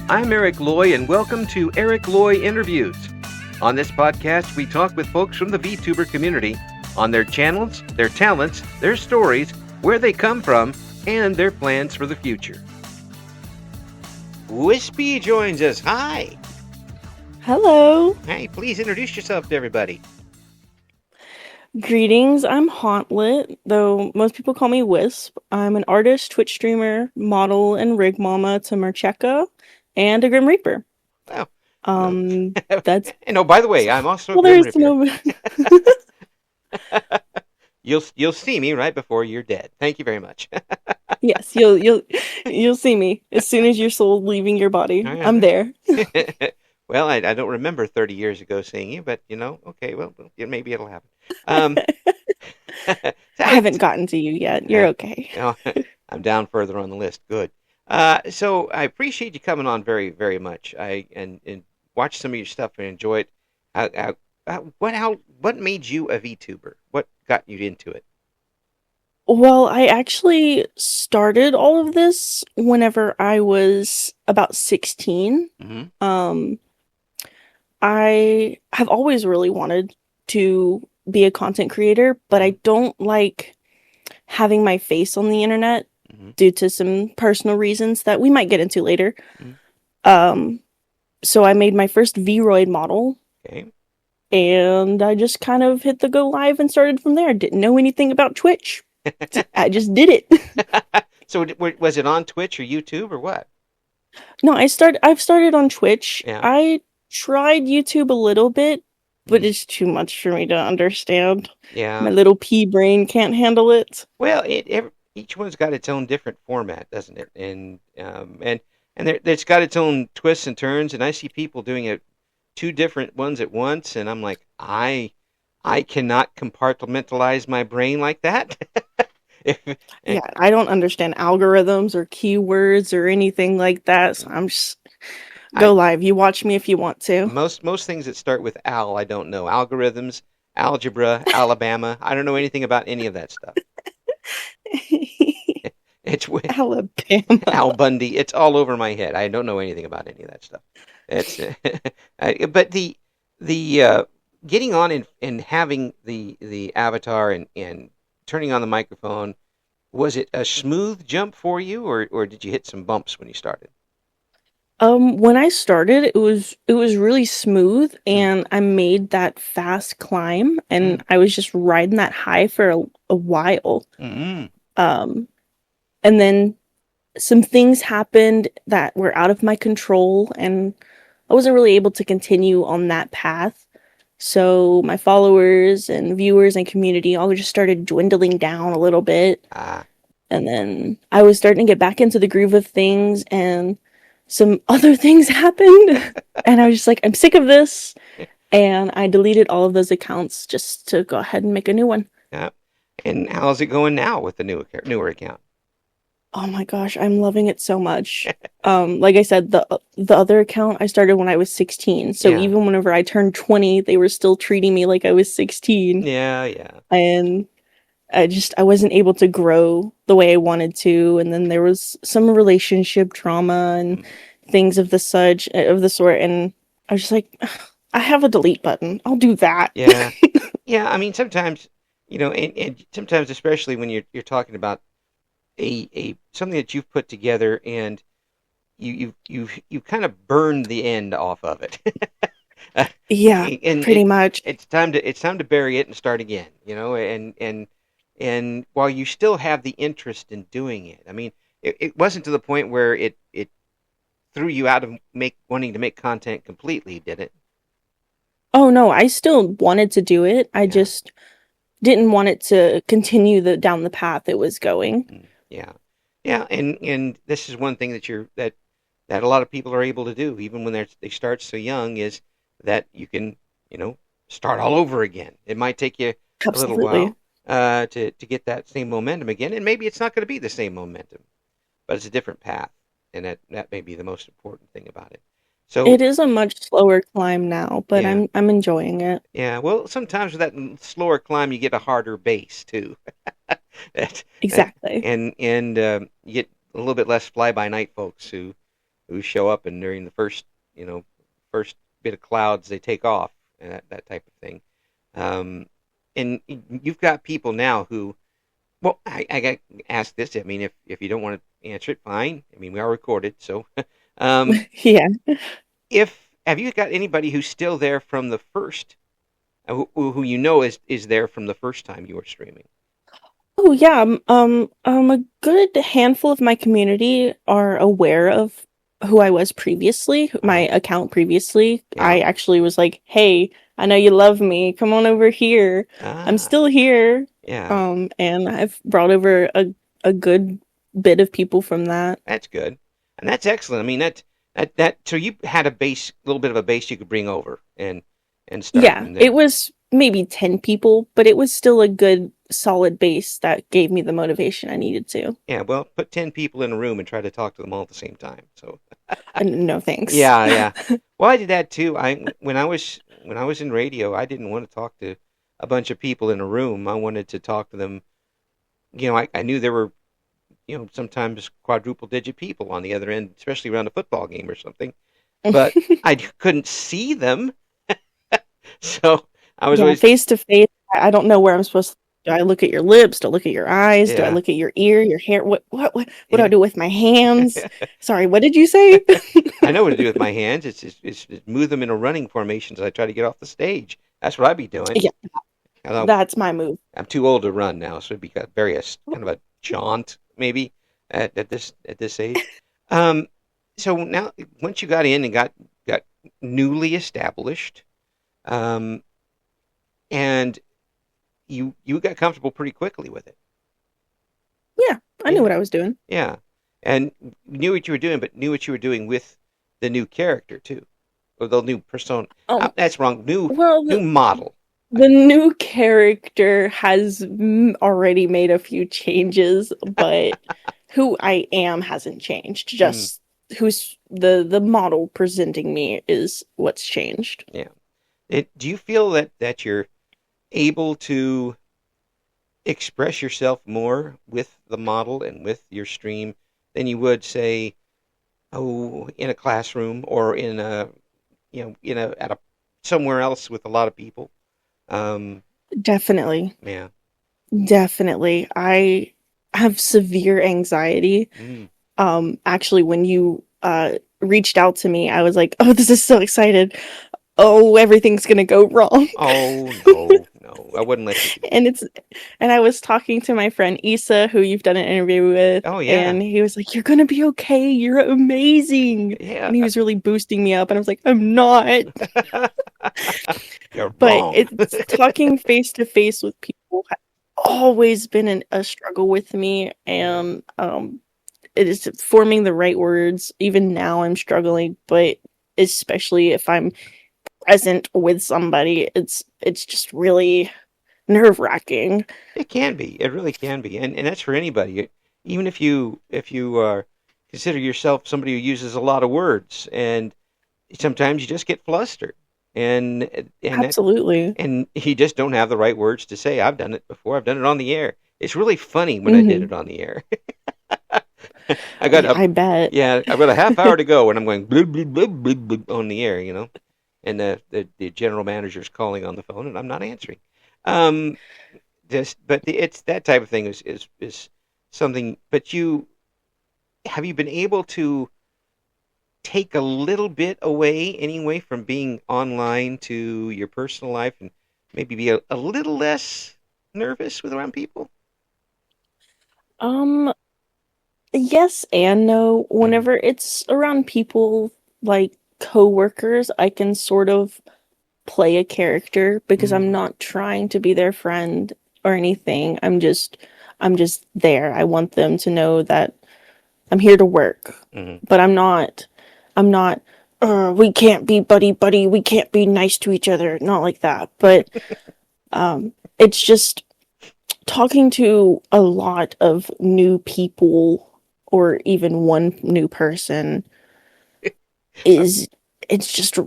I'm Eric Loy, and welcome to Eric Loy Interviews. On this podcast, we talk with folks from the VTuber community on their channels, their talents, their stories, where they come from, and their plans for the future. Wispie joins us. Hi. Hello. Hey, please introduce yourself to everybody. Greetings. I'm Hauntlette, though most people call me Wisp. I'm an artist, Twitch streamer, model, and rig mama to Mercheka and a Grim Reaper. Wow. That's And oh, by the way, I'm also well. a Grim There's Reaper. no. You'll see me right before you're dead. Thank you very much. Yes, you'll see me as soon as your soul leaving your body. All right. I'm there. Well, I don't remember 30 years ago seeing you, but okay, well, maybe it'll happen. I haven't gotten to you yet. You're okay. I'm down further on the list. Good. So I appreciate you coming on very, very much. And watch some of your stuff and enjoy it. What made you a VTuber? What got you into it? Well, I actually started all of this whenever I was about 16. Mm-hmm. I have always really wanted to be a content creator, but I don't like having my face on the internet due to some personal reasons that we might get into later. Mm-hmm. So I made my first V-Roid model. Okay. And I just kind of hit the go live and started from there. Didn't know anything about Twitch. I just did it. So was it on Twitch or YouTube or what? No, I've started on Twitch. Yeah. I tried YouTube a little bit, but it's too much for me to understand. Yeah. My little pea brain can't handle it. Well, each one's got its own different format, doesn't it? And it's got its own twists and turns. And I see people doing it two different ones at once, and I'm like, I cannot compartmentalize my brain like that. Yeah, I don't understand algorithms or keywords or anything like that. So I'm just go live. You watch me if you want to. Most things that start with Al, I don't know. Algorithms, algebra, Alabama. I don't know anything about any of that stuff. It's Alabama. Al Bundy. It's all over my head. I don't know anything about any of that stuff. It's but the getting on and having the avatar and turning on the microphone, was it a smooth jump for you, or did you hit some bumps when you started? When I started, it was really smooth, and I made that fast climb, and I was just riding that high for a while. Mm-hmm. And then some things happened that were out of my control, and I wasn't really able to continue on that path. So my followers and viewers and community all just started dwindling down a little bit. And then I was starting to get back into the groove of things, and some other things happened. And I was just like, I'm sick of this. And I deleted all of those accounts just to go ahead and make a new one. Yeah. And how's it going now with the newer account? Oh my gosh, I'm loving it so much. Like I said, the other account I started when I was 16. So even whenever I turned 20, they were still treating me like I was 16. Yeah. And I wasn't able to grow the way I wanted to. And then there was some relationship drama and things of the sort. And I was just like, I have a delete button. I'll do that. Yeah. Yeah. I mean, sometimes, and sometimes, especially when you're talking about a something that you've put together and you kind of burned the end off of it. Yeah, and pretty much. It's time to bury it and start again, and while you still have the interest in doing it. I mean, it wasn't to the point where it threw you out of wanting to make content completely, did it? Oh no, I still wanted to do it. I just didn't want it to continue down the path it was going. Yeah, and this is one thing that a lot of people are able to do, even when they start so young, is that you can start all over again. It might take you a little while to get that same momentum again, and maybe it's not going to be the same momentum, but it's a different path, and that may be the most important thing about it. So it is a much slower climb now, but I'm enjoying it. Yeah, well, sometimes with that slower climb, you get a harder base too. Exactly. And you get a little bit less fly-by-night folks who who show up and during the first, you know, first bit of clouds they take off and that type of thing. Um, and you've got people now who, well, I got ask this. I mean, if you don't want to answer it, fine. I mean, we are recorded, so um, Yeah. if have you got anybody who's still there from the first, who you know is there from the first time you were streaming? Oh yeah, a good handful of my community are aware of who I was previously, my Uh, account previously. yeah. I actually was like, "Hey, I know you love me. Come on over here. I'm Ah, still here." yeah. And I've brought over a good bit of people from that. That's good, and that's excellent. I mean, that. So you had a base, a little bit of a base you could bring over and start, Yeah, and it then was maybe 10 people, but it was still a good solid base that gave me the motivation I needed to. yeah. Well, put 10 people in a room and try to talk to them all at the same time. So And no thanks. yeah, yeah. Well, I did that too. When I was in radio, I didn't want to talk to a bunch of people in a room. I wanted to talk to them. I knew there were sometimes quadruple digit people on the other end, especially around a football game or something. But I couldn't see them, so I was Yeah, always face to face, I don't know where I'm supposed to. Do I look at your lips? Do I look at your eyes? Do I yeah, look at your ear, your hair? What do I yeah. do with my hands? Sorry, what did you say? I know what to do with my hands. It's move them in a running formation as I try to get off the stage. That's what I'd be doing. Yeah, Although that's my move. I'm too old to run now, so it'd be kind of a jaunt maybe at this age. Um, so now once you got in and got newly established, um, and you got comfortable pretty quickly with it. Yeah, I knew Yeah, what I was doing. yeah, and knew what you were doing, but knew what you were doing with the new character too, or the new persona. Oh, That's wrong. New well, new model. the new character has already made a few changes, but who I am hasn't changed. Mm, Just who's the model presenting me is what's changed. yeah. Do you feel that you're able to express yourself more with the model and with your stream than you would say, in a classroom or in a at a somewhere else with a lot of people? Um, Definitely. yeah. Definitely. I have severe anxiety. Mm. Actually, when you reached out to me, I was like, "Oh, this is so excited. Oh, everything's gonna go wrong." Oh no, no, I wouldn't let you do that. And it's and I was talking to my friend Issa, who you've done an interview with, Oh yeah, and he was like, "You're gonna be okay. You're amazing." yeah. And he was really boosting me up, and I was like, "I'm not." You're But wrong. it's talking face to face with people has always been a struggle with me, Yeah, and it is forming the right words. Even now, I'm struggling, but especially if I'm present with somebody, it's just really nerve wracking. it can be. It really can be, and that's for anybody. Even if you consider yourself somebody who uses a lot of words, and sometimes you just get flustered, and and that Absolutely. and you just don't have the right words to say. I've done it before. I've done it on the air. It's really funny when I did Hmm. it on the air. I got a I bet. Yeah, I've got a half hour to go, and I'm going blub, blub, blub, blub, blub on the air, and the general manager's calling on the phone, and I'm not answering. Um, but it's that type of thing is something. But have you been able to take a little bit away anyway from being online to your personal life and maybe be a little less nervous with around people? Um, yes and no. Mm, Whenever it's around people like coworkers, I can sort of play a character because I'm mm, not trying to be their friend or anything. I'm just there. I want them to know that I'm here to work. mm. But I'm not we can't be buddy buddy, we can't be nice to each other, not like that. But it's just talking to a lot of new people or even one new person is it's just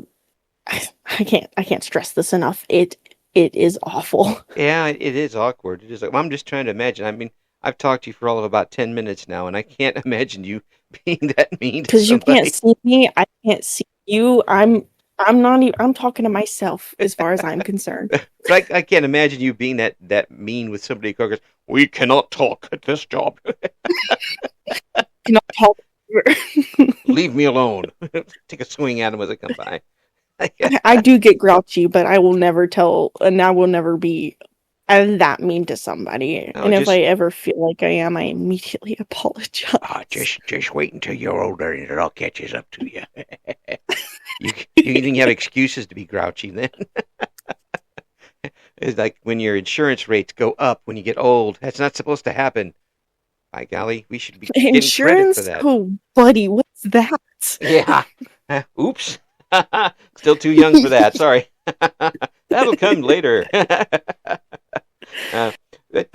I can't stress this enough. It is awful. Yeah, it is awkward. It is. I'm just trying to imagine. I mean, I've talked to you for all of about 10 minutes now, and I can't imagine you being that mean to Because you can't somebody. see me, I can't see you. I'm not even, I'm talking to myself as far as I'm concerned. But I can't imagine you being that mean with somebody who goes, "We cannot talk at this job. Cannot talk. Leave me alone." Take a swing at them as they come by. I do get grouchy, but I will never tell, and I will never be that mean to somebody. No, And if I ever feel like I am, I immediately apologize. just wait until you're older and it all catches up to you. you you even have excuses to be grouchy then. It's like when your insurance rates go up when you get old. That's not supposed to happen. By golly, we should be getting credit for Insurance? that. Oh, buddy, what's that? Yeah. Oops. Still too young for that. Sorry. That'll come later. But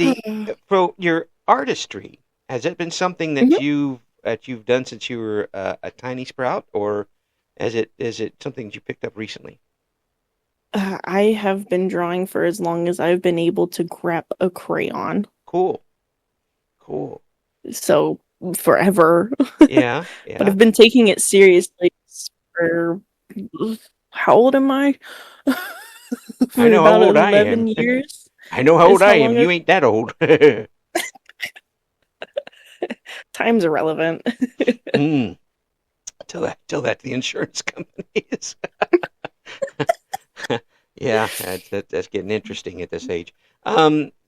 for your artistry, has it been something Mhm. that you've done since you were a tiny sprout, or is it something that you picked up recently? I have been drawing for as long as I've been able to grab a crayon. Cool. Cool. So, forever. Yeah. But Yeah. I've been taking it seriously for how old am I? I For know how about old I 11 am. years I know how is old how I am. long You ain't that old. time's irrelevant. mm. Till that the insurance companies. Yeah, that's getting interesting at this age.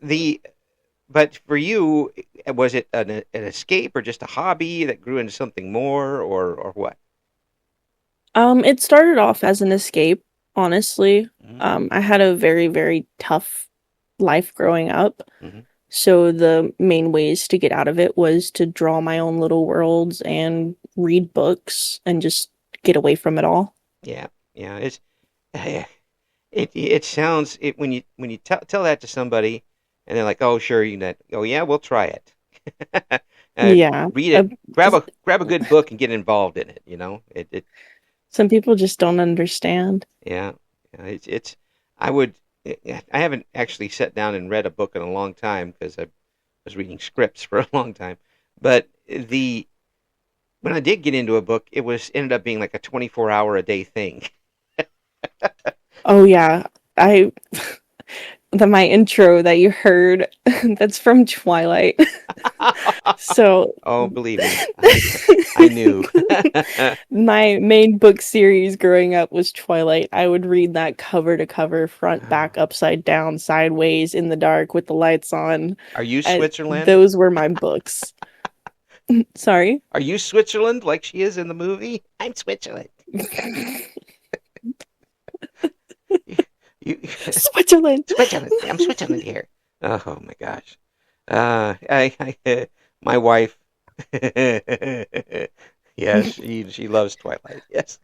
The But for you, was it an escape or just a hobby that grew into something more, or what? It started off as an escape, honestly. Mm-hmm. I had a very, very tough life growing up. Mm-hmm. So the main ways to get out of it was to draw my own little worlds and read books and just get away from it all. Yeah, yeah. It sounds when you tell that to somebody, and they're like, "Oh, sure, you know, oh yeah, we'll try it." uh, Yeah. Read it, grab a good book, and get involved in it. Some people just don't understand. Yeah, yeah, it's I would I haven't actually sat down and read a book in a long time because I was reading scripts for a long time. But the when I did get into a book, it was ended up being like a 24-hour a day thing. Oh yeah. I my intro that you heard, that's from Twilight. So Oh, believe me, I knew. my main book series growing up was Twilight. I would read that cover to cover, front, back, upside down, sideways, in the dark with the lights on. Are you Switzerland? Those were my books. Sorry? Are you Switzerland like she is in the movie? I'm Switzerland. Switzerland. Switzerland. I'm Switzerland here. Oh my gosh. My wife. Yes, she loves Twilight. Yes.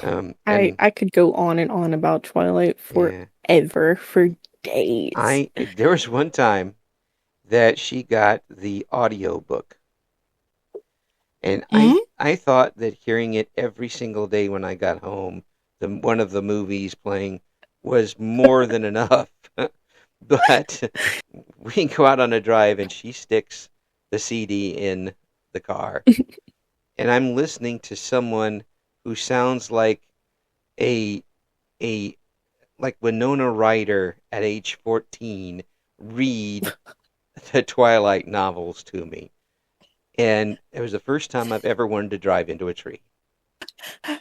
And I could go on and on about Twilight yeah, forever, for days. there was one time that she got the audio book, and Mhm. I thought that hearing it every single day when I got home, one of the movies playing was more than enough. But we can go out on a drive and she sticks the CD in the car, and I'm listening to someone who sounds a a like Winona Ryder at age 14 read the Twilight novels to me. And it was the first time I've ever wanted to drive into a tree. I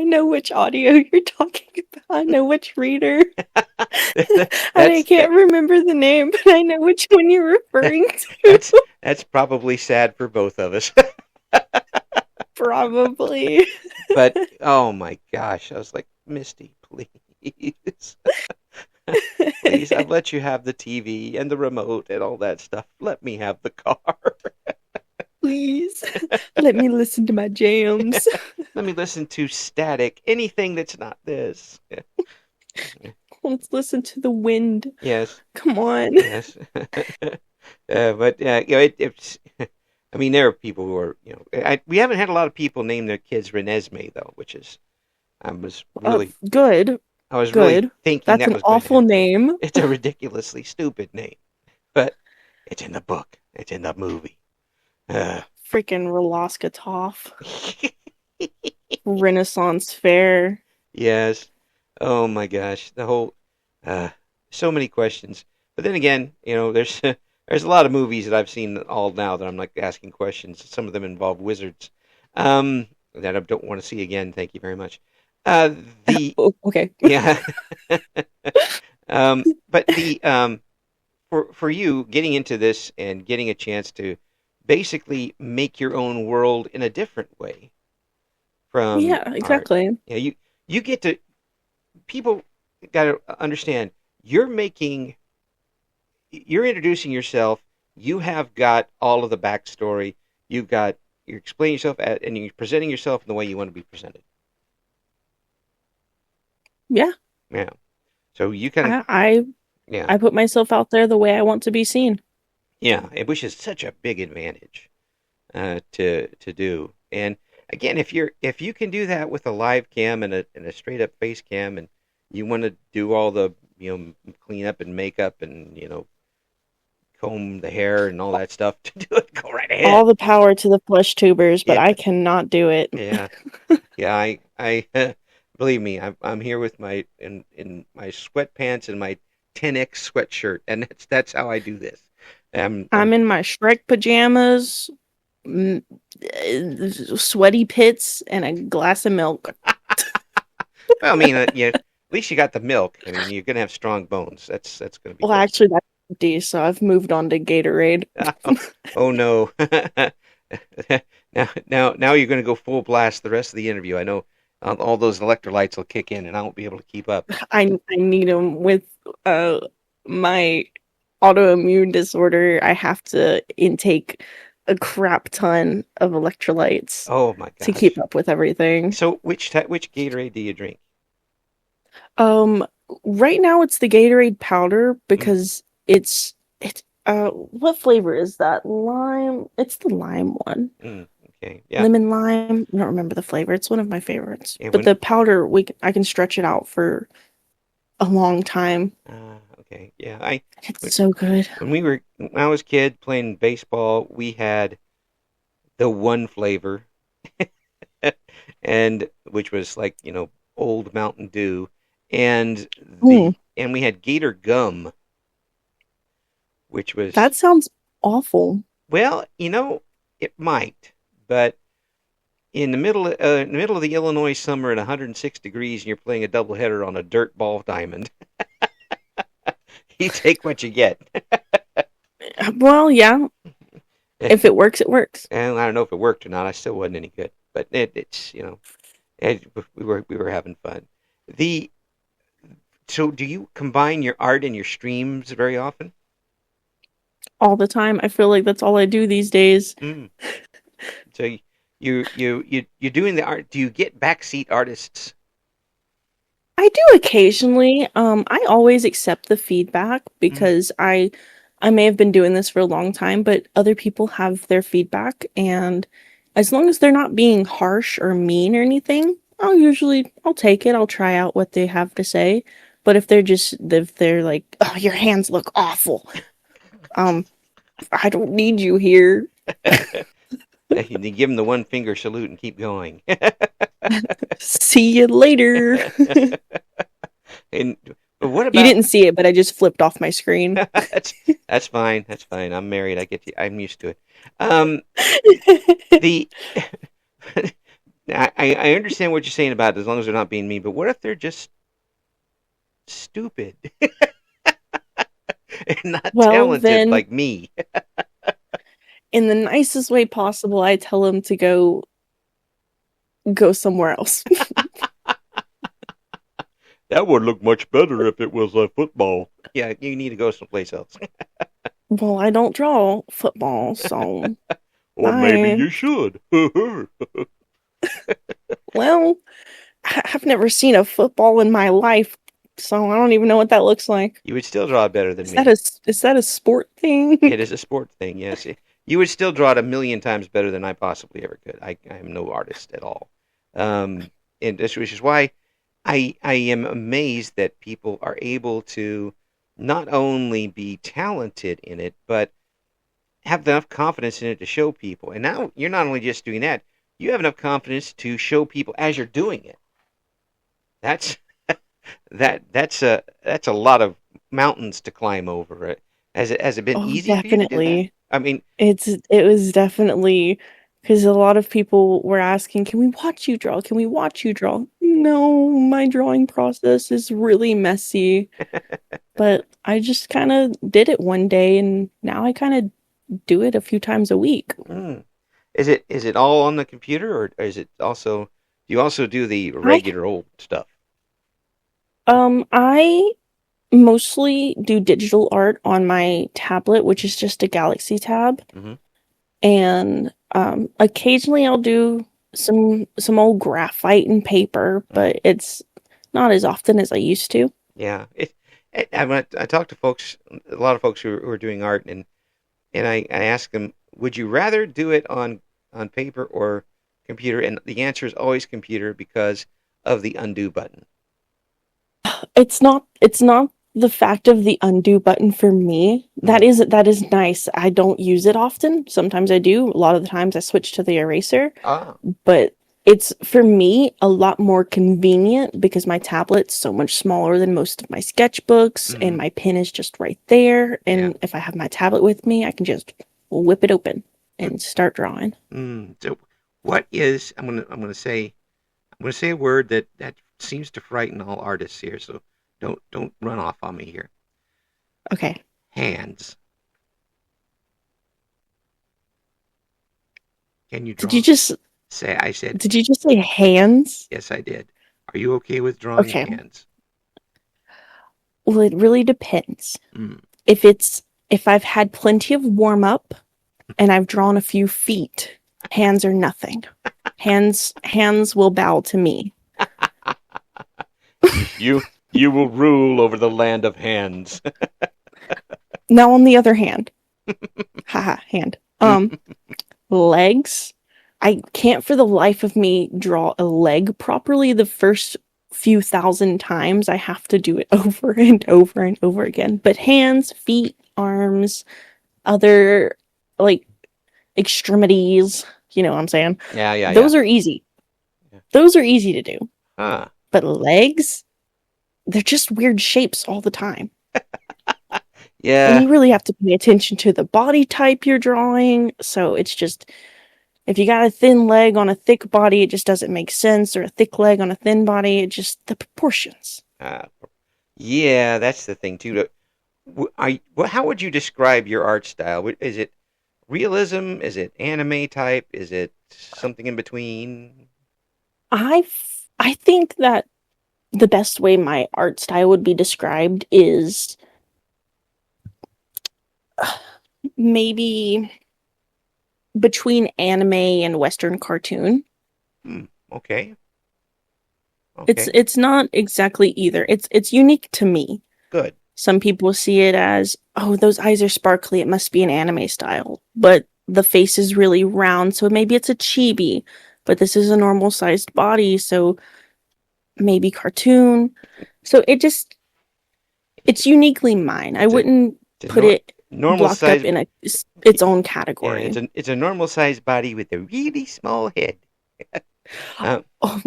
know which audio you're talking about. I know which reader. I that's can't remember the name, but I know which one you're referring that's to. that's probably sad for both of us. Probably. But oh my gosh, I was like, Misty, please. Please, I've let you have the TV and the remote and all that stuff. Let me have the car. Please. Let me listen to my jams. Let me listen to static, anything that's not this. Let's listen to the wind. Yes, Come on. yes. But it's. I mean, there are people who are, we haven't had a lot of people name their kids Renesmee though, which is, I was really, Good. I was really Good. thinking That's that an was going to awful happen. name. It's a ridiculously stupid name, but It's in the book. It's in the movie. Uh, Freaking Rolaska Toff. Renaissance Fair. yes. Oh my gosh. The whole uh, so many questions. But then again, there's there's a lot of movies that I've seen all now that I'm like asking questions. Some of them involve wizards. That I don't want to see again. Thank you very much. Uh, the Oh, okay. Yeah. But for you getting into this and getting a chance to basically make your own world in a different way from Yeah, art. exactly. Yeah, you get to people got to understand you're introducing yourself. You have got all of the backstory. You're explaining yourself and you're presenting yourself in the way you want to be presented. Yeah. Yeah. So you kind of I I yeah I put myself out there the way I want to be seen. yeah, which is such a big advantage to do. And again, if you can do that with a live cam and a straight up face cam, and you want to do all the clean up and makeup and comb the hair and all that stuff to do it, go right ahead. All the power to the flesh tubers, but Yeah, I cannot do it. yeah, yeah. I believe me, I'm here with my in my sweatpants and my 10X sweatshirt, and that's how I do this. I'm I'm in my Shrek pajamas, sweaty pits, and a glass of milk. well, I mean, at least you got the milk. I mean, you're gonna have strong bones. That's gonna be Well, good. actually, that's empty, so I've moved on to Gatorade. Oh no. Now you're gonna go full blast the rest of the interview. I know all those electrolytes will kick in, and I won't be able to keep up. I need them with uh my autoimmune disorder. I have to intake a crap ton of electrolytes Oh my to keep gosh. up with everything. So which Gatorade do you drink? Um, right now it's the Gatorade powder Mm, because it's what flavor is that? Lime. It's the lime one. okay. Yeah. Lemon lime. I don't remember the flavor. It's one of my favorites. Yeah. But the powder I can stretch it out for a long time. Okay. Yeah. I It's so good. when I was a kid playing baseball, we had the one flavor, and which was like old Mountain Dew, and Mm, and we had Gator gum, which was that sounds awful. well, it might, but in the middle of the Illinois summer at 106 degrees, and you're playing a doubleheader on a dirt ball diamond, you take what you get. Well, yeah. If it works, it works. And I don't know if it worked or not. I still wasn't any good, but it's we were having fun. The So do you combine your art and your streams very often? All the time. I feel like that's all I do these days. Mm. So you're doing the art. Do you get backseat artists? I do occasionally. I always accept the feedback Mm. because I may have been doing this for a long time, but other people have their feedback, and as long as they're not being harsh or mean or anything, I'll take it. I'll try out what they have to say. But if they're like, "Oh, your hands look awful," um, I don't need you here. You give them the one finger salute and keep going. See you later. And but what You about didn't see it, but I just flipped off my screen. that's that's fine. That's fine. I'm married. I'm used to it. Um, the I understand what you're saying about it, as long as they're not being mean. But what if they're just stupid and not Well, talented then, like me? in the nicest way possible, I tell them to go somewhere else. That would look much better if it was a football. Yeah, you need to go someplace else. Well, I don't draw football, so Or maybe I you should. well, I've never seen a football in my life, so I don't even know what that looks like. You would still draw it better than Is that me. a sport thing? It is a sport thing, yes. You would still draw it a million times better than I possibly ever could. I am no artist at all. And this which is why I am amazed that people are able to not only be talented in it, but have enough confidence in it to show people. And now you're not only just doing that, you have enough confidence to show people as you're doing it. That's that's a lot of mountains to climb over. Has it been Oh, easy for you to do that? definitely. I mean, It was definitely because a lot of people were asking, "Can we watch you draw? Can we watch you draw?" No, my drawing process is really messy, but I just kind of did it one day, and now I kind of do it a few times a week. mm, is it all on the computer, or is it also do you also do the I regular old stuff? I mostly do digital art on my tablet, which is just a Galaxy Tab. Hmm. And occasionally I'll do some old graphite and paper, but it's not as often as I used to. Yeah, I talk to folks, a lot of folks who are doing art, and I ask them, would you rather do it on paper or computer? And the answer is always computer because of the undo button. It's not the fact of the undo button for me. Mm. That is nice. I don't use it often. Sometimes I do. A lot of the times I switch to the eraser, Ah. but it's for me a lot more convenient because my tablet's so much smaller than most of my sketchbooks and Hmm. my pen is just right there. Yeah. And if I have my tablet with me, I can just whip it open and start drawing. So, what is I'm gonna say a word that seems to frighten all artists here. So don't run off on me here. Okay. Hands. Can you Did you draw? just Say I said did you just say hands? yes. I did. Are you okay with drawing Okay. hands? Well, it really depends. Mm. If I've had plenty of warm up and I've drawn a few feet, hands are nothing. Hands will bow to me. You will rule over the land of hands. Now on the other hand, haha, hand. Legs. I can't for the life of me draw a leg properly the first few thousand times. I have to do it over and over and over again. But hands, feet, arms, other like extremities, you know what I'm saying? Yeah, yeah, yeah. Those are easy. Yeah. Those are easy to do. Huh. But legs, they're just weird shapes all the time. And Yeah. you really have to pay attention to the body type you're drawing. So it's just, if you got a thin leg on a thick body, it just doesn't make sense. Or a thick leg on a thin body, it just, the proportions. Uh, yeah, that's the thing too. How would you describe your art style? Is it realism? Is it anime type? Is it something in between? I think that the best way my art style would be described is maybe between anime and Western cartoon. Hmm. Okay. It's Okay. it's not exactly either. It's unique to me. Good. Some people see it as, oh, those eyes are sparkly, it must be an anime style. But the face is really round, so maybe it's a chibi. But this is a normal sized body, so maybe cartoon. So it's uniquely mine. I It's a wouldn't it's a put it normal locked up size. in its own Yeah, category. it's a normal sized body with a really small head. Um, Oh,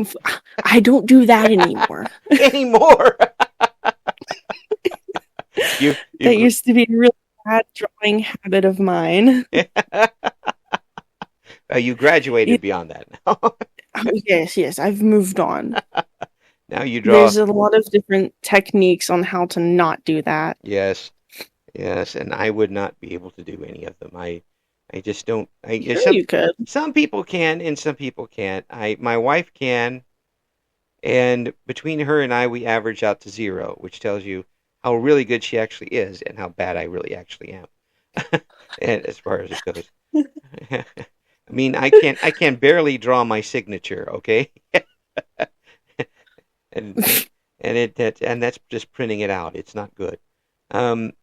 I don't do that anymore. anymore. you That you used to be a really bad drawing habit of mine. you graduated beyond that now. Oh, yes, yes, I've moved on. Now you draw. There's a lot of different techniques on how to not do that. Yes, yes, and I would not be able to do any of them. I just don't. Sure, you could. Some people can and some people can't. My wife can, and between her and I, we average out to zero, which tells you how really good she actually is and how bad I really actually am. And as far as it goes, I mean, I can barely draw my signature. Okay, and and that's just printing it out. It's not good. Um,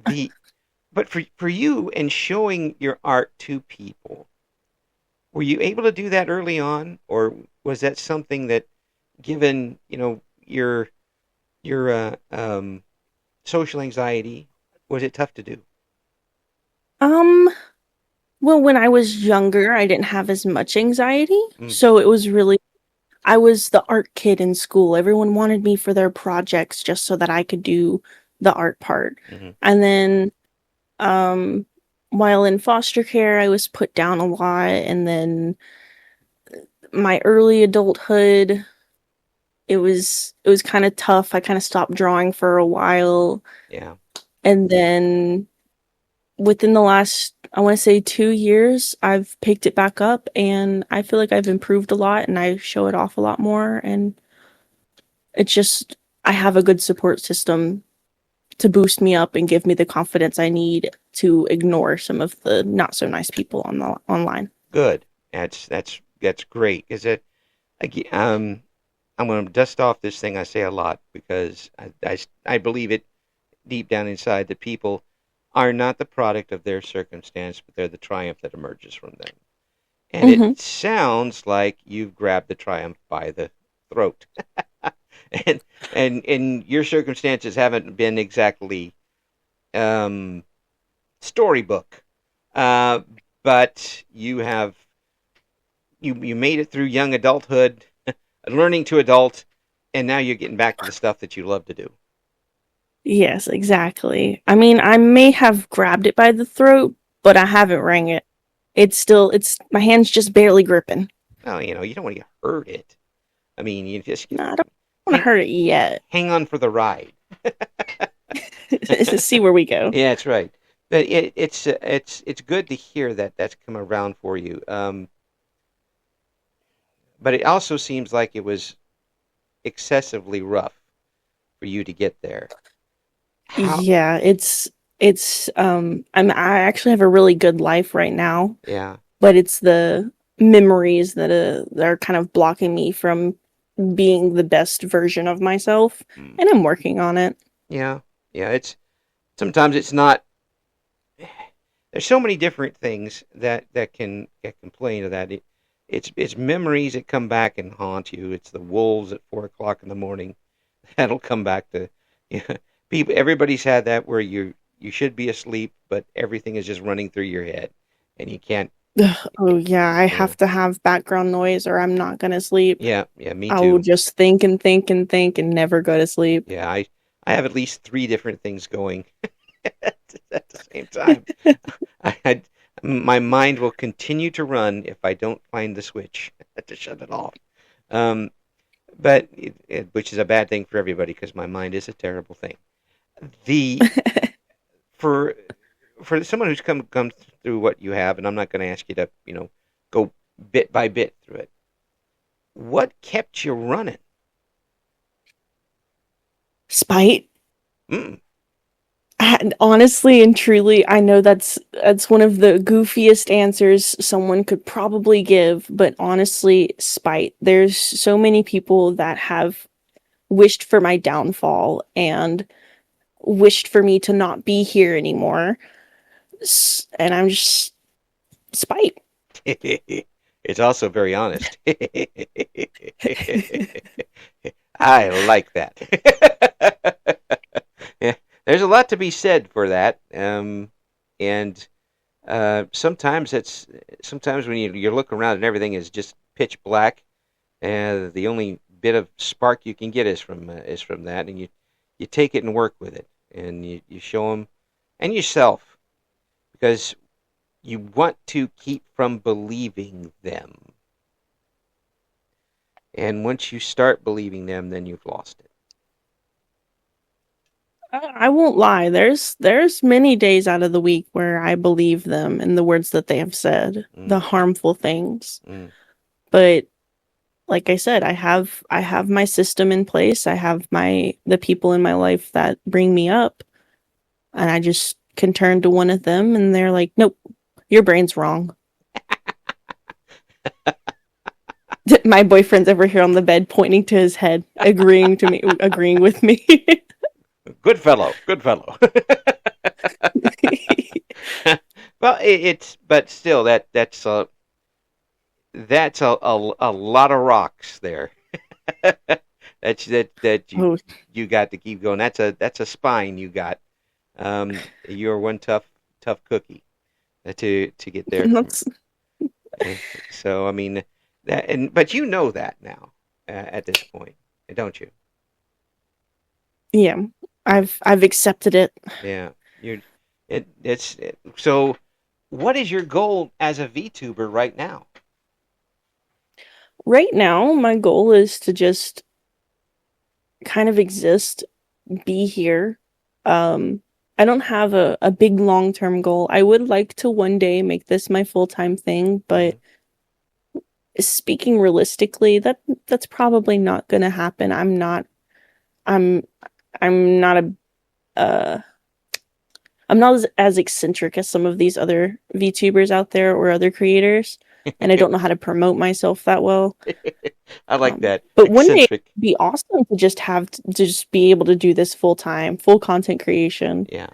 the but for you and showing your art to people, were you able to do that early on, or was that something that, given your social anxiety, was it tough to do? Um, Well, when I was younger, I didn't have as much anxiety. Mm, So it was really, I was the art kid in school. Everyone wanted me for their projects just so that I could do the art part. hmm. And then, um, while in foster care, I was put down a lot. And then my early adulthood, it was kind of tough. I kind of stopped drawing for a while. Yeah, And then within the last, I want to say 2 years, I've picked it back up and I feel like I've improved a lot and I show it off a lot more. And it's just, I have a good support system to boost me up and give me the confidence I need to ignore some of the not so nice people on the online. good. That's great. Is it? I'm going to dust off this thing I say a lot because I believe it deep down inside that people are not the product of their circumstance, but they're the triumph that emerges from them. And it Mm-hmm. sounds like you've grabbed the triumph by the throat. and and your circumstances haven't been exactly um, storybook, uh, but you made it through young adulthood, learning to adult, and now you're getting back to the stuff that you love to do. Yes, exactly. I mean, I may have grabbed it by the throat, but I haven't rang it. My hand's just barely gripping. Well, you don't want to hurt it. I mean, you just No, I don't want to hang hurt it yet. hang on for the ride. See where we go. Yeah, that's right. But it's good to hear that that's come around for you. But it also seems like it was excessively rough for you to get there. How? Yeah, I actually have a really good life right now, Yeah. but it's the memories that are kind of blocking me from being the best version of myself, Mm. and I'm working on it. Yeah. Yeah. It's sometimes it's not. There's so many different things that can play into that. It's memories that come back and haunt you. It's the wolves at 4 o'clock in the morning that'll come back to you know, people. Everybody's had that where you should be asleep, but everything is just running through your head, and you can't. Ugh, oh yeah, I Yeah, have to have background noise or I'm not gonna sleep. yeah, yeah. Me I will too. just think and think and think and never go to sleep. Yeah, I have at least three different things going at the same time. I my mind will continue to run if I don't find the switch to shut it off. Um, but which is a bad thing for everybody because my mind is a terrible thing. The for for someone who's come through what you have, and I'm not going to ask you to go bit by bit through it. What kept you running? Spite. Mm, Honestly and truly, I know that's one of the goofiest answers someone could probably give, but honestly, spite. There's so many people that have wished for my downfall and wished for me to not be here anymore. And I'm just spite. it's also very honest. I like that. Yeah, there's a lot to be said for that, and sometimes when you look around and everything is just pitch black, and the only bit of spark you can get is from that, and you take it and work with it, and you show them and yourself because you want to keep from believing them, and once you start believing them, then you've lost it. I won't lie. There's many days out of the week where I believe them and the words that they have said, the Mm, harmful things. mm. But like I said, I have my system in place. I have my the people in my life that bring me up, and I just can turn to one of them and they're like, "Nope, your brain's wrong." My boyfriend's over here on the bed pointing to his head, agreeing with me. Good fellow, good fellow. Well, it's but still that's a lot of rocks there. That you Oh, you got to keep going. That's a spine you got. You're one tough cookie. to get there And from. that's eh, So I mean that, and but you know that now at this point, don't you? yeah. Yeah, I've accepted it. yeah. You're so. What is your goal as a VTuber right now? Right now, my goal is to just kind of exist, be here. Um, I don't have a big long term goal. I would like to one day make this my full time thing, but Hmm. speaking realistically, that's probably not gonna happen. I'm I'm not a uh I'm not as eccentric as some of these other VTubers out there or other creators, and I don't know how to promote myself that well. I like that. But one day it'd Eccentric. be awesome to just be able to do this full time, full content creation. Yeah.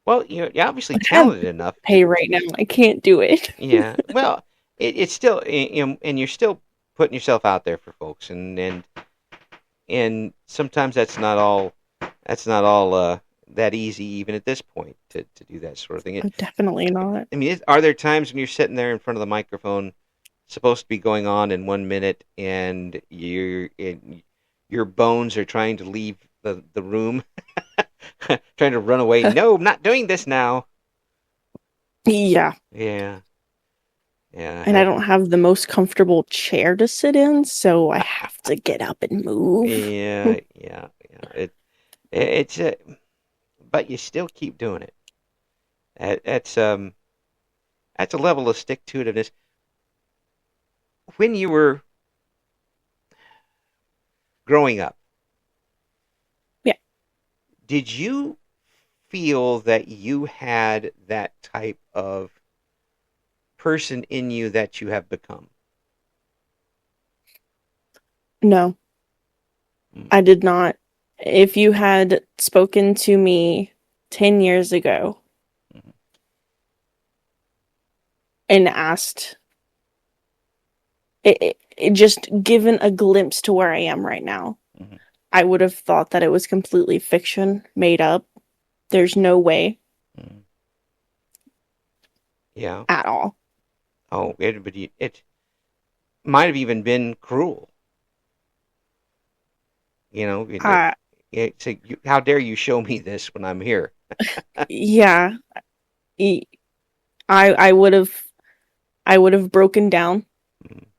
Well, you're obviously But I have talented enough pay right now. I can't do it. yeah. Well, it's still, and you're still putting yourself out there for folks, and sometimes that's not all that easy, even at this point, to do that sort of thing. Oh, definitely not. I mean, are there times when you're sitting there in front of the microphone, supposed to be going on in 1 minute, and your bones are trying to leave the room, trying to run away? No, I'm not doing this now. Yeah. Yeah, yeah, And I don't have the most comfortable chair to sit in, so I have to get up and move. yeah, yeah, yeah. It's but you still keep doing it. That's a level of stick to itiveness. When you were growing up, Yeah. did you feel that you had that type of person in you that you have become? No, Mm, I did not. If you had spoken to me 10 years ago mhm, and asked it just given a glimpse to where I am right now, mhm, I would have thought that it was completely fiction, made up. There's no way mhm. Yeah. at all. Oh, it might have even been cruel. You know, Uh, how dare you show me this when I'm here? yeah, I I would have broken down Mhm.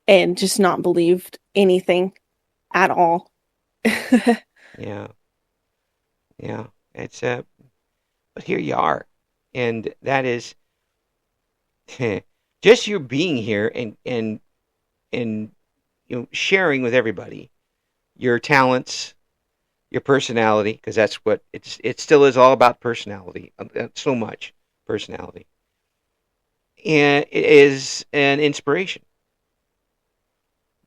and just not believed anything at all. Yeah, yeah. It's but here you are, and that is just you being here and sharing with everybody your talents, your personality, because that's what it still is all about personality, so much personality, and it is an inspiration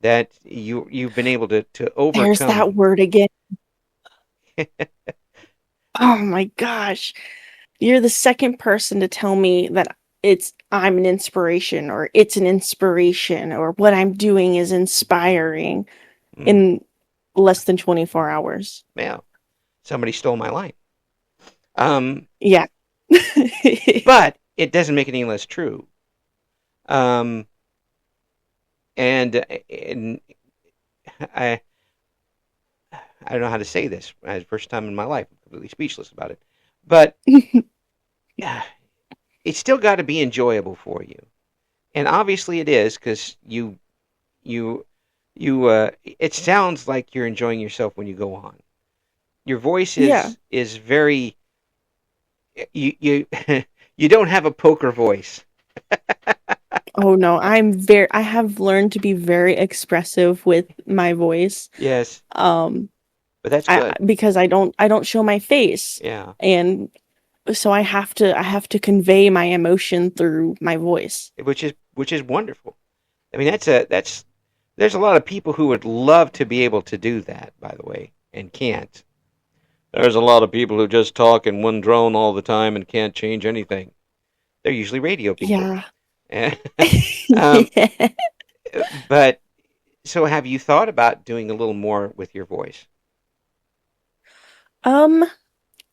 that you've been able to There's overcome. that word again. Oh my gosh. You're the second person to tell me that I'm an inspiration or it's an inspiration or what I'm doing is inspiring Mm, in less than 24 hours. yeah, somebody stole my line. Um, Yeah. but it doesn't make it any less true. Um, and I I don't know how to say this. First time in my life, I'm completely speechless about it. But it's still got to be enjoyable for you, and obviously it is because you It sounds like you're enjoying yourself when you go on. Your voice Yeah. is very you you don't have a poker voice. Oh no, I have learned to be very expressive with my voice. Yes, Um but that's I good. because I don't show my face. Yeah, And so I have to convey my emotion through my voice. which is wonderful. I mean, that's there's a lot of people who would love to be able to do that, by the way, and can't. There's a lot of people who just talk in one drone all the time and can't change anything. They're usually radio people. Yeah. um, Yeah. but so, have you thought about doing a little more with your voice? Um,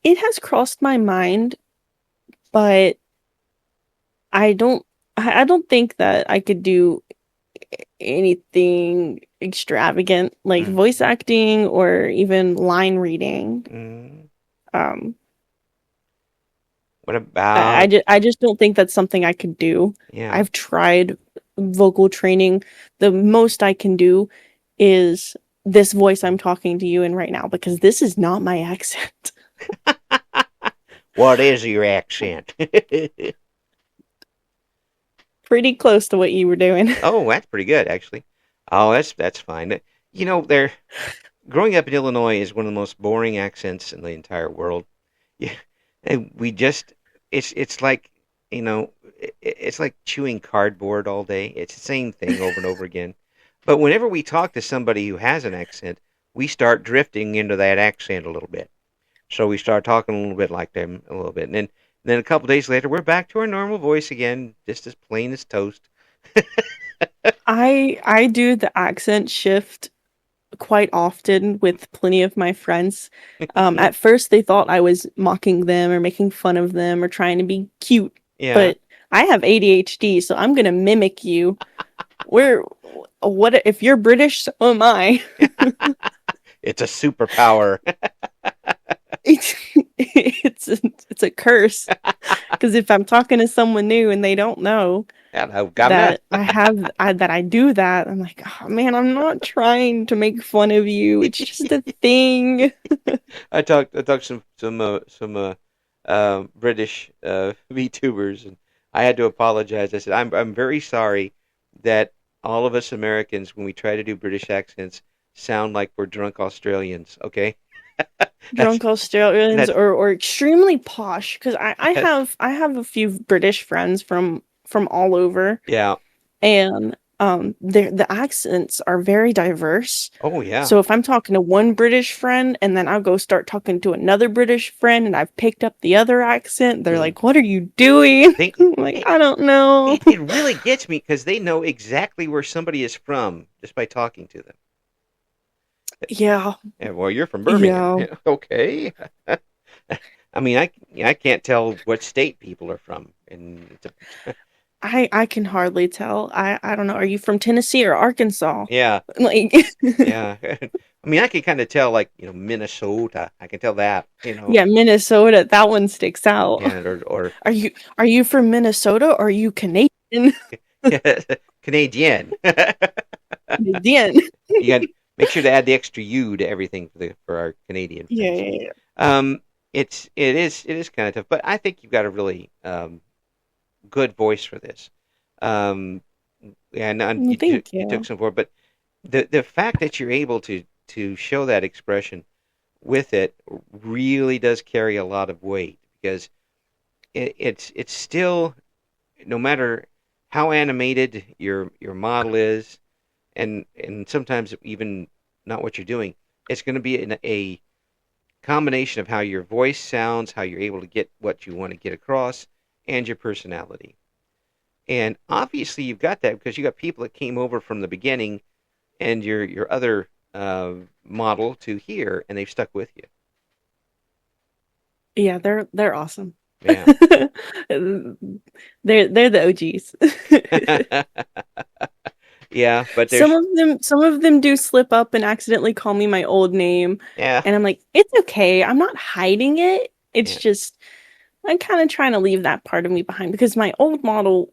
it has crossed my mind, but I don't I don't think that I could do anything extravagant like Mm. voice acting or even line reading. Mm. Um, What about I just don't think that's something I could do. yeah? I've tried vocal training. The most I can do is this voice I'm talking to you in right now because this is not my accent. What is your accent? Pretty close to what you were doing. Oh, that's pretty good, actually. Oh, that's fine. You know, there growing up in Illinois is one of the most boring accents in the entire world. Yeah, and we just it's like it's like chewing cardboard all day. It's the same thing over and over again. But whenever we talk to somebody who has an accent, we start drifting into that accent a little bit. So we start talking a little bit like them a little bit, and then a couple days later, we're back to our normal voice again, just as plain as toast. I do the accent shift quite often with plenty of my friends. At first, they thought I was mocking them or making fun of them or trying to be cute, Yeah, but I have ADHD, so I'm gonna mimic you. We're what if you're British? So am I. it's a superpower. It's it's a curse because if I'm talking to someone new and they don't know Hello, governor. that that I do that, I'm like, oh man, I'm not trying to make fun of you. It's just a thing. I talked some British VTubers, and I had to apologize. I said I'm very sorry that all of us Americans, when we try to do British accents, sound like we're drunk Australians. Okay, that's Drunk Australians that's or extremely posh because yes, I have a few British friends from all over yeah. and the accents are very diverse. Oh yeah. So if I'm talking to one British friend and then I'll go start talking to another British friend and I've picked up the other accent, they're Mm. like, "What are you doing?" They I'm like, it, "I don't know." it really gets me because they know exactly where somebody is from just by talking to them. Yeah, Yeah, well, you're from Birmingham. yeah. Yeah, okay. I mean, I can't tell what state people are from, and I can hardly tell. I don't know. Are you from Tennessee or Arkansas? yeah, Like, yeah. I mean, I can kind of tell, like Minnesota. I can tell that, yeah, Minnesota. That one sticks out. yeah, or Are you are you from Minnesota or are you Canadian? Canadian. Canadian. You got make sure to add the extra U to everything for our Canadian Yeah, friends. yeah, yeah. Um, it is kind of tough, but I think you've got a really good voice for this. Um, yeah, and Well, thank you took you. some for it, but the fact that you're able to show that expression with it really does carry a lot of weight because it's still no matter how animated your model is, and sometimes even not what you're doing, it's going to be a combination of how your voice sounds, how you're able to get what you want to get across, and your personality. And obviously, you've got that because you got people that came over from the beginning and your other model to here, and they've stuck with you. Yeah, they're awesome. Yeah. They're the OGs. Yeah, but there's Some of them do slip up and accidentally call me my old name, yeah, and I'm like, it's okay. I'm not hiding it. It's yeah. just I'm kind of trying to leave that part of me behind because my old model,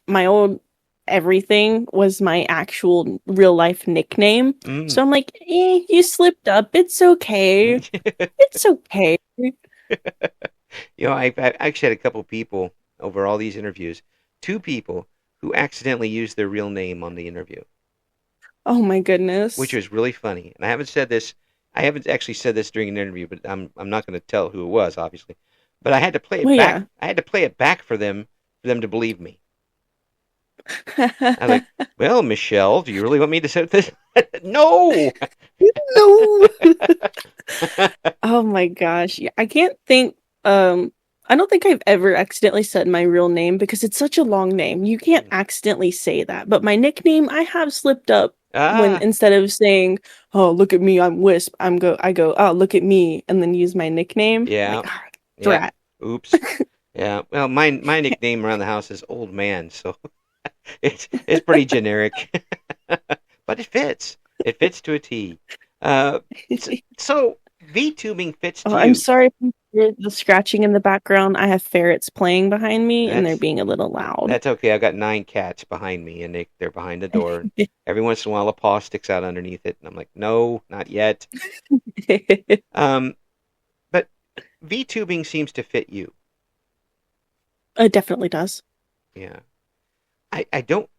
my old everything was my actual real life nickname. Mm. So I'm like, you slipped up. It's okay. It's okay. I've actually had a couple people over all these interviews, two people who accidentally used their real name on the interview, Oh my which goodness. was really funny. And I haven't actually said this during an interview, but I'm not going to tell who it was, obviously. But I had to play it Well, back. yeah. I had to play it back for them to believe me. I was like, well, Michelle, do you really want me to say this? No. No. Oh my gosh. Yeah, I can't think I don't think I've ever accidentally said my real name because it's such a long name. You can't accidentally say that. But my nickname, I have slipped up when Ah, instead of saying, "Oh, look at me, I'm Wisp," I go, "Oh, look at me," and then use my nickname. I'm yeah, like, ah, yeah. drat. Oops. Yeah. Well, my nickname around the house is Old Man, so it's pretty generic, but it fits. It fits to a T. Uh, so VTubing fits Oh, to I'm you. sorry if you hear the scratching in the background. I have ferrets playing behind me and they're That's being a little loud. that's okay. I've got 9 cats behind me, and they're behind the door. Every once in a while, a paw sticks out underneath it, and I'm like, no, not yet. Um, but VTubing seems to fit you. It definitely does. Yeah. I don't,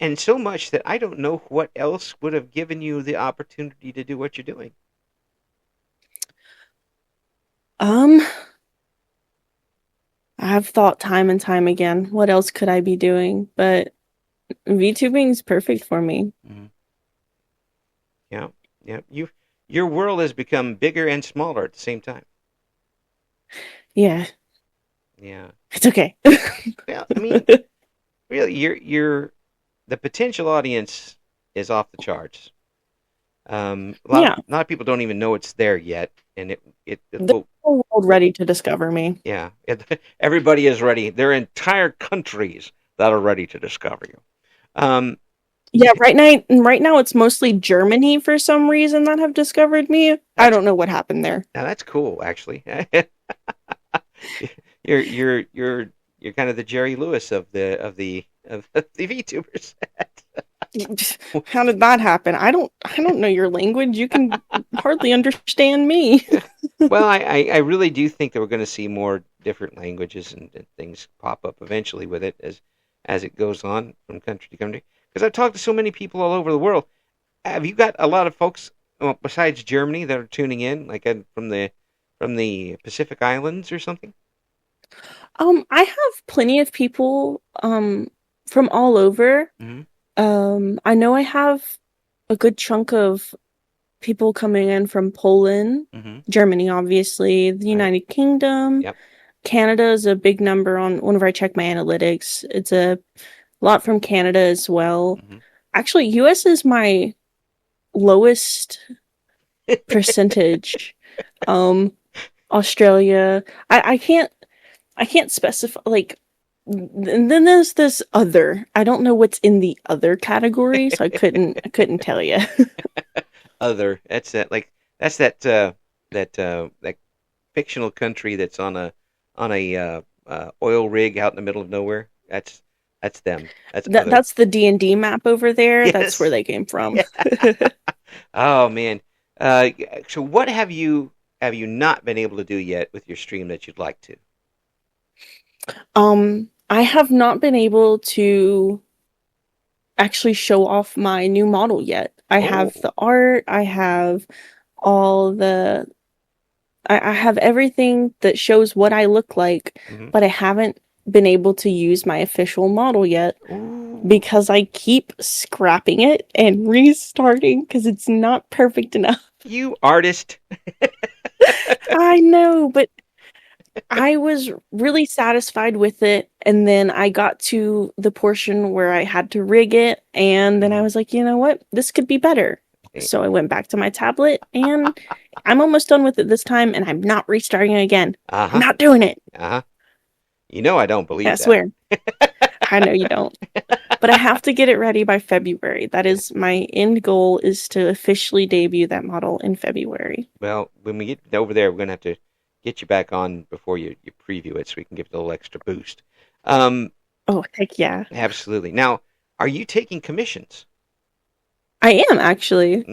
and so much that I don't know what else would have given you the opportunity to do what you're doing. Um, I've thought time and time again, what else could I be doing? But VTubing is perfect for me. Mhm. Yeah, yeah. Your world has become bigger and smaller at the same time. Yeah, Yeah. it's okay. Well, I mean, really, you're the potential audience is off the charts. Yeah, A lot of people don't even know it's there yet, and it the will. whole world ready to discover me. Yeah, everybody is ready. There are entire countries that are ready to discover you. Um, Yeah, right now it's mostly Germany for some reason that have discovered me. I that's don't know what happened there. Now that's cool, actually. You're you're kind of the Jerry Lewis of the VTubers. How did that happen? I don't know your language. You can hardly understand me. Well, I really do think that we're going to see more different languages and things pop up eventually with it as it goes on from country to country. Because I've talked to so many people all over the world. Have you got a lot of folks, well, besides Germany, that are tuning in, like from the Pacific Islands or something? I have plenty of people from all over. Hmm. I know I have a good chunk of people coming in from Poland, Hmm. Germany, obviously, the Right. United Kingdom. Yep. Canada is a big number on whenever I check my analytics. It's a lot from Canada as well. Hmm. Actually, US is my lowest percentage. Um, Australia. I can't specify like and then there's this other. I don't know what's in the other category, so I couldn't tell you. Other. That's that fictional country that's on a oil rig out in the middle of nowhere. That's them. That's other. That's the D&D map over there. That's where Yes. they came from. Yeah. Oh man. Uh, so what have you not been able to do yet with your stream that you'd like to? I have not been able to actually show off my new model yet. I have Oh. the art, I have all the I have everything that shows what I look like, Hmm. but I haven't been able to use my official model yet Ooh. because I keep scrapping it and restarting because it's not perfect enough. You artist. I know, but I was really satisfied with it. And then I got to the portion where I had to rig it. And then I Mhm. was like, you know what? This could be better. So I went back to my tablet and I'm almost done with it this time. And I'm not restarting again. I'm Uh-huh. not doing it. Uh-huh. You know I don't I believe that. swear. I know you don't. But I have to get it ready by February. That Yeah. is my end goal is to officially debut that model in February. Well, when we get over there, we're gonna have to get you back on before you preview it so we can give it a little extra boost. Um, Oh, heck yeah. Absolutely. Now, are you taking commissions? I am actually.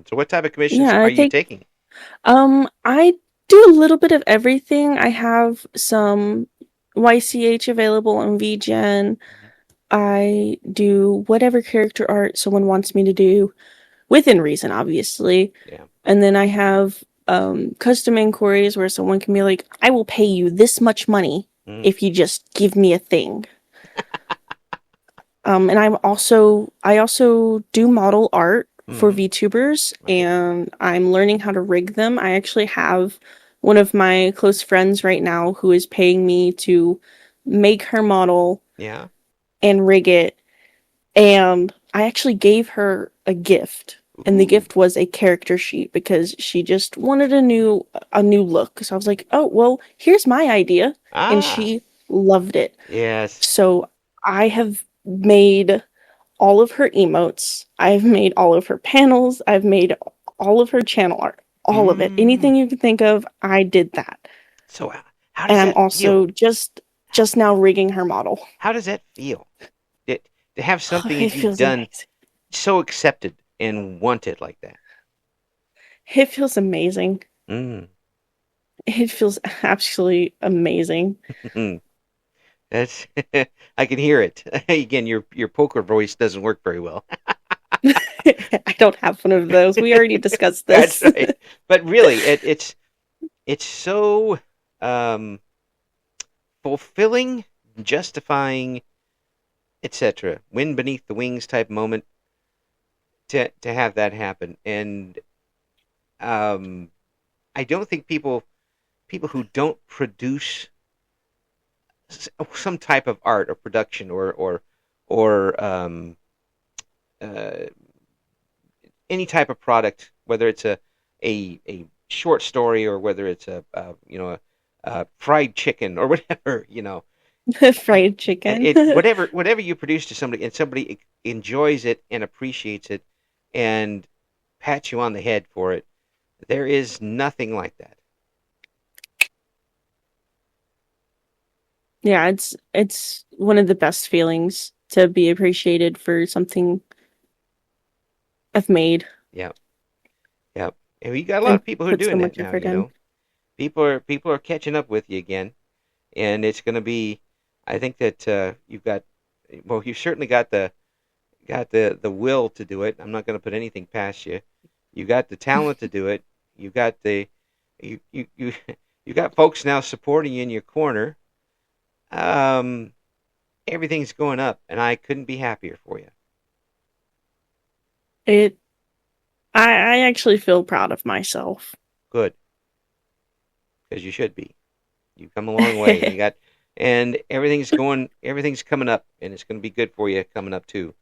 So what type of commissions Yeah, are I you take taking? I do a little bit of everything. I have some YCH available on VGen. Mhm. I do whatever character art someone wants me to do, within reason, obviously. Yeah. And then I have custom inquiries where someone can be like, I will pay you this much money Mm. if you just give me a thing. And I also do model art for Hmm. VTubers, Right. and I'm learning how to rig them. I actually have one of my close friends right now who is paying me to make her model Yeah. and rig it, and I actually gave her a gift And the Ooh. gift was a character sheet because she just wanted a new look. So I was like, "Oh, well, here's my idea." And Ah, she loved it. yes. So I have made all of her emotes. I've made all of her panels. I've made all of her channel art. All of it. Mm. Anything you can think of, I did that. So how And does I'm that feel? also just now rigging her model. How does that feel? To, to have something It that you've feels done amazing. so accepted and wanted like that. It feels amazing. Mm. It feels absolutely amazing. That's I can hear it. Again, your poker voice doesn't work very well. I don't have one of those. We already discussed That's this. right. But really, it's so um, fulfilling, justifying, etc. Wind beneath the wings type moment to have that happen. And um, I don't think people who don't produce some type of art or production or uh, any type of product, whether it's a short story or whether it's a fried chicken or whatever, Fried chicken. whatever you produce to somebody and somebody enjoys it and appreciates it and pats you on the head for it. There is nothing like that. Yeah, it's one of the best feelings to be appreciated for something I've made Yeah, yeah. And we got a lot and of people who are put so doing that much now. effort in. People are catching up with you again, and it's going to be. I think that you've got. Well, you've certainly got the will to do it. I'm not going to put anything past you. You got the talent to do it. You got the you you got folks now supporting you in your corner. Um, Everything's going up, and I couldn't be happier for you. It I actually feel proud of myself. Good, because you should be. You've come a long way, and everything's coming up, and it's going to be good for you coming up too.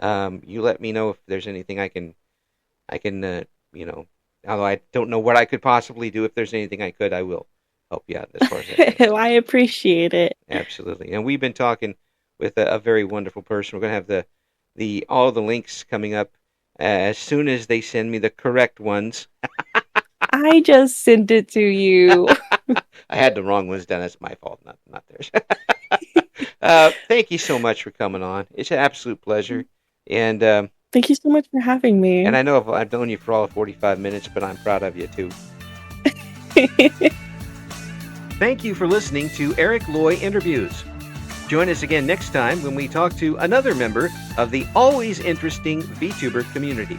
You let me know if there's anything I can, although I don't know what I could possibly do. If there's anything I could, I will help you out as far as that goes. I appreciate it. Absolutely. And we've been talking with a very wonderful person. We're going to have the all the links coming up as soon as they send me the correct ones. I just sent it to you. I had the wrong ones done. That's my fault, not theirs. Thank you so much for coming on. It's an absolute pleasure. And Thank you so much for having and me. I know I've known you for all of 45 minutes, but I'm proud of you too. Thank you for listening to Eric Loy Interviews. Join us again next time when we talk to another member of the always interesting VTuber community.